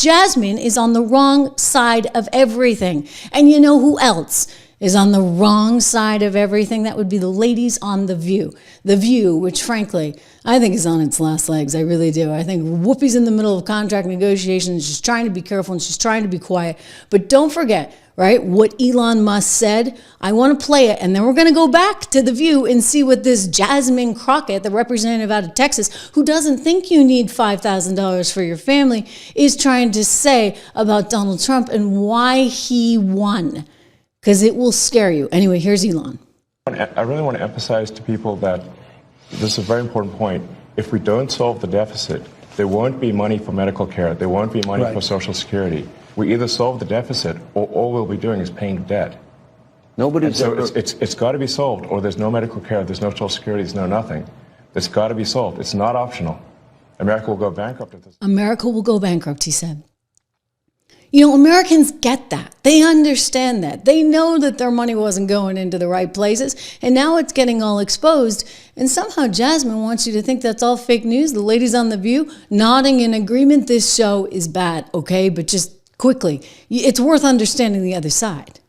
Jasmine is on the wrong side of everything. And you know who else is on the wrong side of everything? That would be the ladies on The View. The View, which frankly, I think is on its last legs. I really do. I think Whoopi's in the middle of contract negotiations. She's trying to be careful and she's trying to be quiet. But don't forget, right, what Elon Musk said. I want to play it, and then we're going to go back to The View and see what this Jasmine Crockett, the representative out of Texas, who doesn't think you need $5,000 for your family, is trying to say about Donald Trump and why he won. Because it will scare you. Anyway, here's Elon. I really want to emphasize to people that this is a very important point. If we don't solve the deficit, there won't be money for medical care. There won't be money for Social Security. We either solve the deficit, or all we'll be doing is paying debt. It's got to be solved, or there's no medical care, there's no Social Security, there's no nothing. It's got to be solved. It's not optional. America will go bankrupt if this. America will go bankrupt, he said. You know, Americans get that. They understand that. They know that their money wasn't going into the right places, and now it's getting all exposed. And somehow Jasmine wants you to think that's all fake news. The ladies on The View nodding in agreement. This show is bad, okay? But just quickly, it's worth understanding the other side.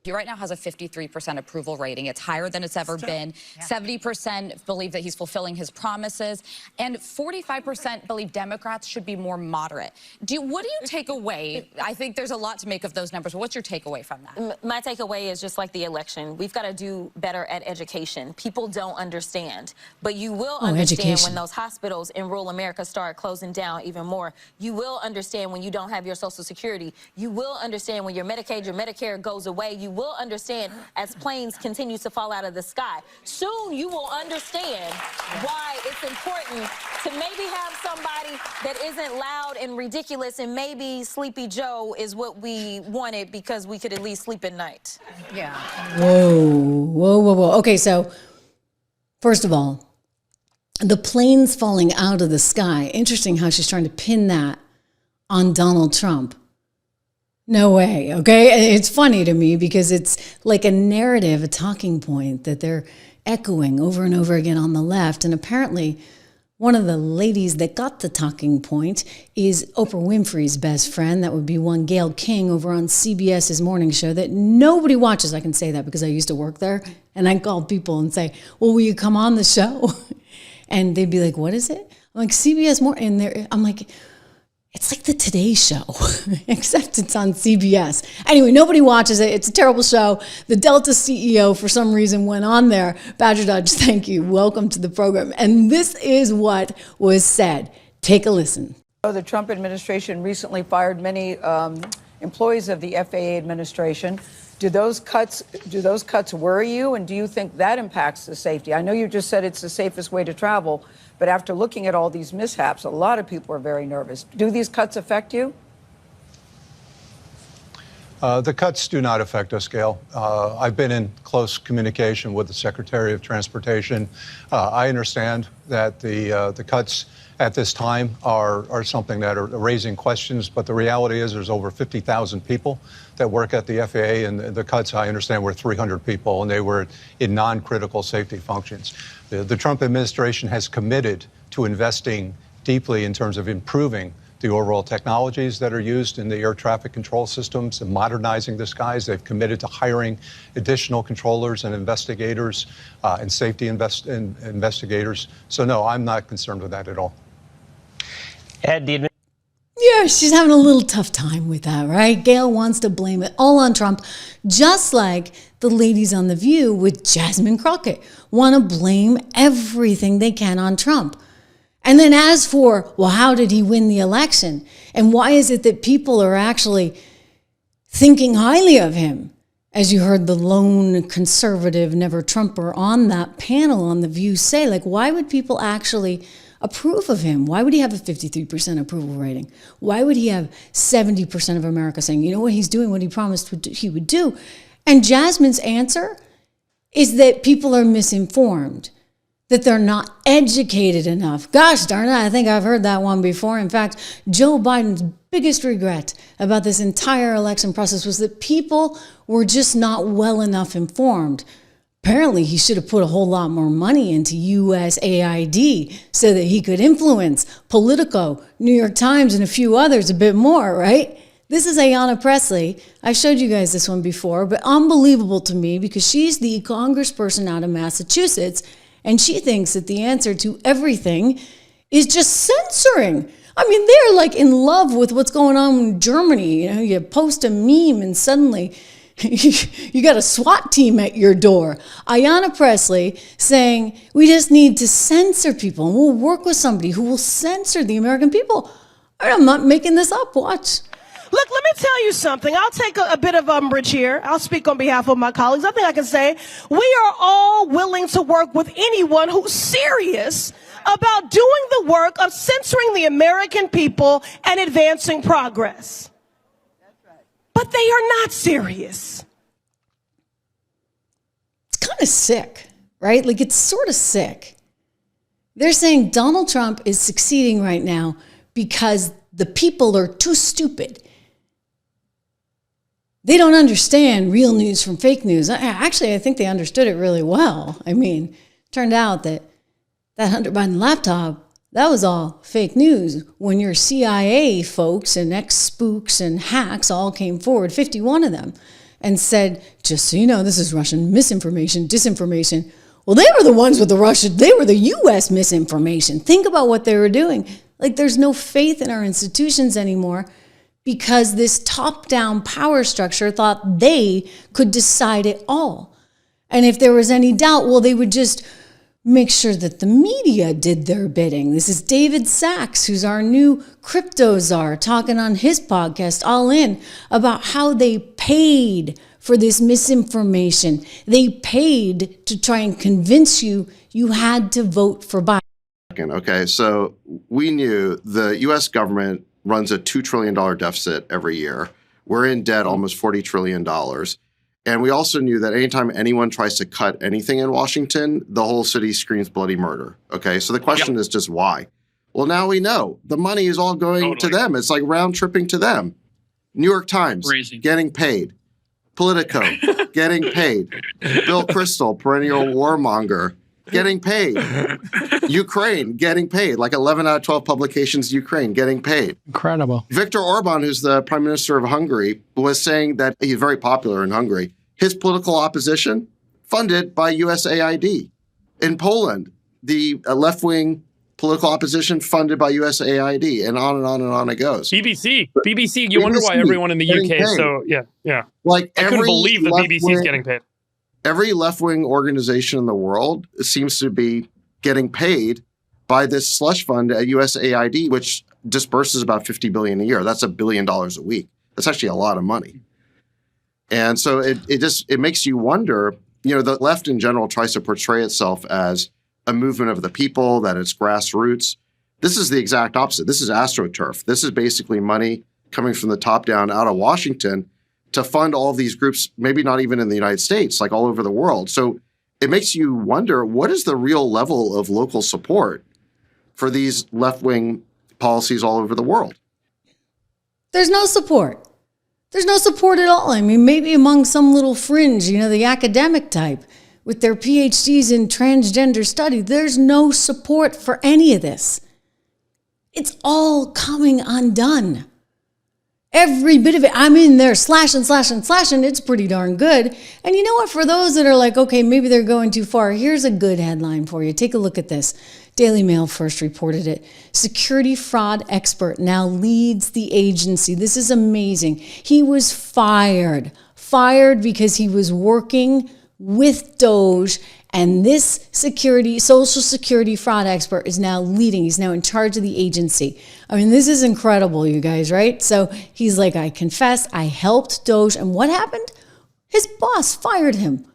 He right now has a 53% approval rating. It's higher than it's ever been. 70% believe that he's fulfilling his promises, and 45% believe Democrats should be more moderate. What do you take away? I think there's a lot to make of those numbers, but what's your takeaway from that? My takeaway is just like the election. We've got to do better at education. People don't understand, but you will understand when those hospitals in rural America start closing down even more. You will understand when you don't have your Social Security. You will understand when your Medicaid, your Medicare goes away. You will understand as planes continue to fall out of the sky. Soon you will understand why it's important to maybe have somebody that isn't loud and ridiculous, and maybe Sleepy Joe is what we wanted because we could at least sleep at night. Yeah. Whoa. Okay, so first of all, the planes falling out of the sky. Interesting how she's trying to pin that on Donald Trump. No way, okay? It's funny to me because it's like a narrative, a talking point that they're echoing over and over again on the left. And apparently one of the ladies that got the talking point is Oprah Winfrey's best friend. That would be one Gayle King over on CBS's morning show that nobody watches. I can say that because I used to work there. And I call people and say, well, will you come on the show? And they'd be like, what is it? I'm like, CBS Morning. And I'm like, it's like the Today Show, except it's on CBS. Anyway, nobody watches it. It's a terrible show. The Delta CEO, for some reason, went on there. Badger Dodge, thank you. Welcome to the program. And this is what was said. Take a listen. The Trump administration recently fired many employees of the FAA administration. Do those cuts worry you? And do you think that impacts the safety? I know you just said it's the safest way to travel, but after looking at all these mishaps, a lot of people are very nervous. Do these cuts affect you? The cuts do not affect us, Gail. I've been in close communication with the Secretary of Transportation. I understand that the cuts at this time are something that are raising questions, but the reality is there's over 50,000 people that work at the FAA, and the cuts, I understand, were 300 people, and they were in non-critical safety functions. The Trump administration has committed to investing deeply in terms of improving the overall technologies that are used in the air traffic control systems and modernizing the skies. They've committed to hiring additional controllers and investigators and safety investigators. So no, I'm not concerned with that at all. Yeah, she's having a little tough time with that, right? Gail wants to blame it all on Trump, just like the ladies on The View with Jasmine Crockett want to blame everything they can on Trump. And then as for, well, how did he win the election? And why is it that people are actually thinking highly of him? As you heard the lone conservative, never Trumper on that panel on The View say, like, why would people actually approve of him? Why would he have a 53% approval rating? Why would he have 70% of America saying, you know what, he's doing what he promised he would do? And Jasmine's answer is that people are misinformed, that they're not educated enough. Gosh darn it, I think I've heard that one before. In fact, Joe Biden's biggest regret about this entire election process was that people were just not well enough informed. Apparently, he should have put a whole lot more money into USAID so that he could influence Politico, New York Times, and a few others a bit more, right? This is Ayanna Pressley. I showed you guys this one before, but unbelievable to me because she's the congressperson out of Massachusetts, and she thinks that the answer to everything is just censoring. I mean, they're like in love with what's going on in Germany. You know, you post a meme and suddenly you got a SWAT team at your door. Ayanna Pressley saying, we just need to censor people and we'll work with somebody who will censor the American people. I'm not making this up. Watch. Look, let me tell you something. I'll take a bit of umbrage here. I'll speak on behalf of my colleagues. I think I can say we are all willing to work with anyone who's serious about doing the work of censoring the American people and advancing progress. But they are not serious. It's kind of sick, right? Like, it's sort of sick. They're saying Donald Trump is succeeding right now because the people are too stupid. They don't understand real news from fake news. Actually, I think they understood it really well. I mean, turned out that Hunter Biden laptop, that was all fake news when your CIA folks and ex-spooks and hacks all came forward, 51 of them, and said, just so you know, this is Russian misinformation, disinformation. Well, they were the ones with they were the U.S. misinformation. Think about what they were doing. Like, there's no faith in our institutions anymore because this top-down power structure thought they could decide it all. And if there was any doubt, well, they would just make sure that the media did their bidding. This is David Sachs, who's our new crypto czar, talking on his podcast, All In, about how they paid for this misinformation. They paid to try and convince you had to vote for Biden. Okay, so we knew the U.S. government runs a $2 trillion deficit every year. We're in debt almost $40 trillion. And we also knew that anytime anyone tries to cut anything in Washington, the whole city screams bloody murder. Okay, so the question is just why? Well, now we know. The money is all going to them. It's like round tripping to them. New York Times, getting paid. Politico, getting paid. Bill Kristol, perennial warmonger, getting paid. Ukraine, getting paid. Like 11 out of 12 publications, Ukraine, getting paid. Incredible. Viktor Orban, who's the prime minister of Hungary, was saying that he's very popular in Hungary. His political opposition, funded by USAID. In Poland, the left-wing political opposition funded by USAID, and on and on and on it goes. BBC, you wonder why everyone in the UK, paid. so yeah. Like I couldn't believe the BBC is getting paid. Every left-wing organization in the world seems to be getting paid by this slush fund at USAID, which disperses about $50 billion a year. That's $1 billion a week. That's actually a lot of money. And so it makes you wonder, you know, the left in general tries to portray itself as a movement of the people, that it's grassroots. This is the exact opposite. This is AstroTurf. This is basically money coming from the top down out of Washington to fund all of these groups, maybe not even in the United States, like all over the world. So it makes you wonder, what is the real level of local support for these left-wing policies all over the world? There's no support. There's no support at all. I mean, maybe among some little fringe, you know, the academic type with their PhDs in transgender study. There's no support for any of this. It's all coming undone. Every bit of it. I'm in there slashing. It's pretty darn good. And you know what? For those that are like, okay, maybe they're going too far, here's a good headline for you. Take a look at this. Daily Mail first reported it. Security fraud expert now leads the agency. This is amazing. He was fired because he was working with Doge, and this social security fraud expert is now leading. He's now in charge of the agency. I mean, this is incredible, you guys, right? So he's like, I confess, I helped Doge. And what happened? His boss fired him.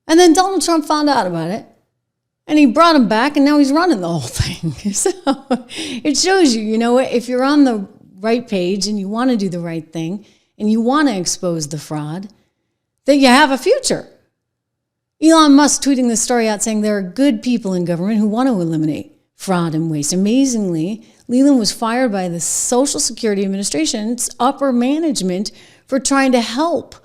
And then Donald Trump found out about it. And he brought him back, and now he's running the whole thing. So it shows you, you know what, if you're on the right page and you want to do the right thing and you want to expose the fraud, then you have a future. Elon Musk tweeting this story out saying there are good people in government who want to eliminate fraud and waste. Amazingly, Leland was fired by the Social Security Administration's upper management for trying to help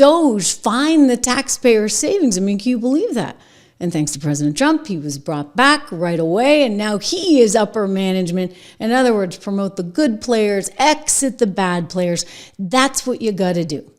Doge find the taxpayer savings. I mean, can you believe that? And thanks to President Trump, he was brought back right away, and now he is upper management. In other words, promote the good players, exit the bad players. That's what you got to do.